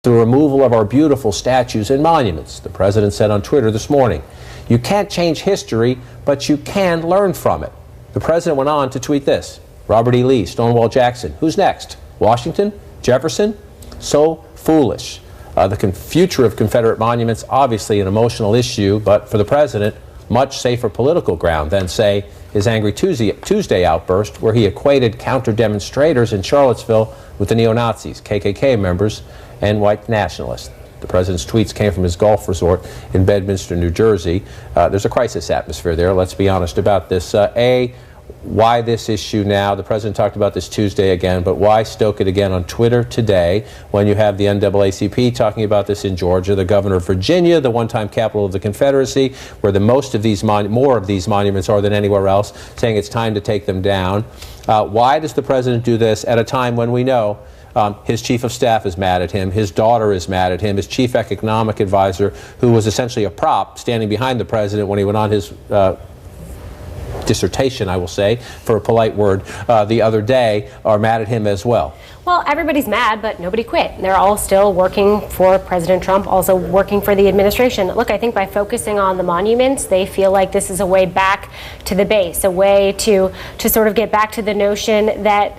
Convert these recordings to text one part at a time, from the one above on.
the removal of our beautiful statues and monuments. The president said on Twitter this morning, "You can't change history, but you can learn from it." The president went on to tweet this: Robert E. Lee, Stonewall Jackson. Who's next? Washington? Jefferson? So foolish. The future of Confederate monuments, obviously an emotional issue, but for the president, much safer political ground than, say, his Angry Tuesday outburst, where he equated counter-demonstrators in Charlottesville with the neo-Nazis, KKK members, and white nationalists. The president's tweets came from his golf resort in Bedminster, New Jersey. There's a crisis atmosphere there. Let's be honest about this. Why this issue now? The president talked about this Tuesday again, but why stoke it again on Twitter today when you have the NAACP talking about this in Georgia, the governor of Virginia, the one-time capital of the Confederacy, where the more of these monuments are than anywhere else, saying it's time to take them down. Why does the president do this at a time when we know his chief of staff is mad at him, his daughter is mad at him, his chief economic advisor, who was essentially a prop standing behind the president when he went on his dissertation, I will say, for a polite word, the other day, are mad at him as well? Well, everybody's mad, but nobody quit. They're all still working for President Trump, also working for the administration. Look, I think by focusing on the monuments, they feel like this is a way back to the base, a way to sort of get back to the notion that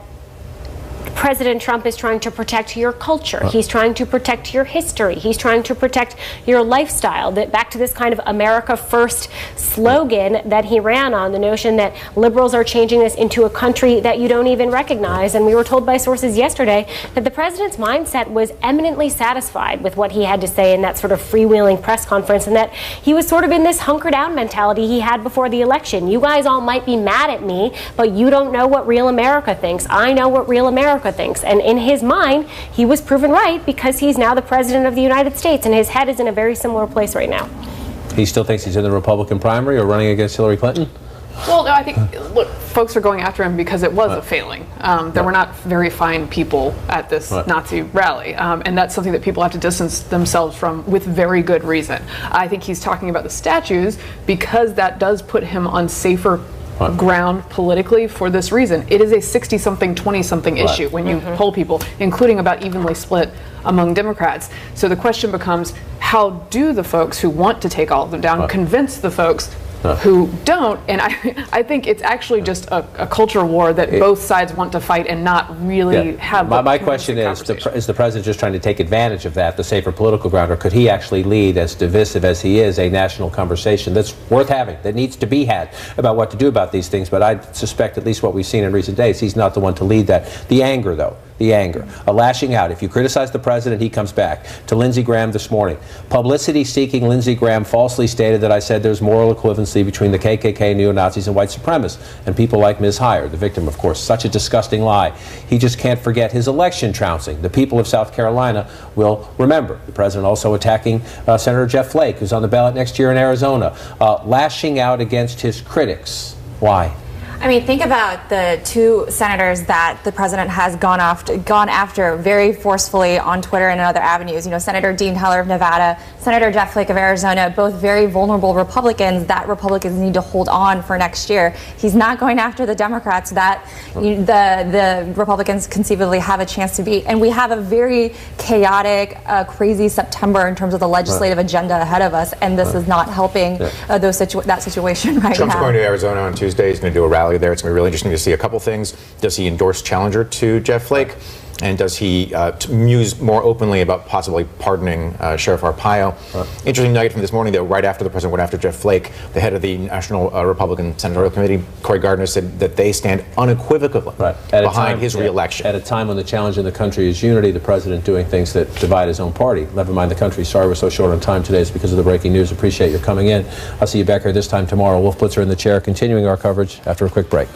President Trump is trying to protect your culture. He's trying to protect your history. He's trying to protect your lifestyle. That back to this kind of America First slogan that he ran on, the notion that liberals are changing this into a country that you don't even recognize. And we were told by sources yesterday that the president's mindset was eminently satisfied with what he had to say in that sort of freewheeling press conference, and that he was sort of in this hunker down mentality he had before the election. You guys all might be mad at me, but you don't know what real America thinks. I know what real America thinks. And in his mind, he was proven right because he's now the president of the United States, and his head is in a very similar place right now. He still thinks he's in the Republican primary or running against Hillary Clinton? Well, no, I think, look, folks are going after him because it was a failing. There were not very fine people at this Nazi rally, and that's something that people have to distance themselves from with very good reason. I think he's talking about the statues because that does put him on safer ground politically for this reason. It is a 60-something, 20-something issue when you poll people, including about evenly split among Democrats. So the question becomes, how do the folks who want to take all of them down convince the folks who don't? And I think it's actually just a culture war that both sides want to fight and not really have. My question is the president just trying to take advantage of that, the safer political ground, or could he actually lead, as divisive as he is, a national conversation that's worth having, that needs to be had about what to do about these things? But I suspect, at least what we've seen in recent days, he's not the one to lead that. The anger, though. The anger, a lashing out. If you criticize the president, he comes back. To Lindsey Graham this morning. Publicity-seeking Lindsey Graham falsely stated that I said there's moral equivalency between the KKK, neo-Nazis, and white supremacists, and people like Ms. Heyer, the victim, of course. Such a disgusting lie. He just can't forget his election trouncing. The people of South Carolina will remember. The president also attacking Senator Jeff Flake, who's on the ballot next year in Arizona, lashing out against his critics. Why? I mean, think about the two senators that the president has gone after very forcefully on Twitter and in other avenues. You know, Senator Dean Heller of Nevada, Senator Jeff Flake of Arizona, both very vulnerable Republicans that Republicans need to hold on for next year. He's not going after the Democrats that the Republicans conceivably have a chance to beat. And we have a very chaotic, crazy September in terms of the legislative agenda ahead of us, and this is not helping that situation right now. Trump's going to Arizona on Tuesday. He's going to do a rally there. It's going to be really interesting to see a couple things. Does he endorse challenger to Jeff Flake? And does he muse more openly about possibly pardoning Sheriff Arpaio? Interesting nugget from this morning, though, right after the president went after Jeff Flake, the head of the National Republican Senatorial Committee, Cory Gardner, said that they stand unequivocally behind his reelection. At a time when the challenge in the country is unity, the president doing things that divide his own party. Never mind the country. Sorry we're so short on time today. It's because of the breaking news. Appreciate your coming in. I'll see you back here this time tomorrow. Wolf Blitzer in the chair, continuing our coverage after a quick break.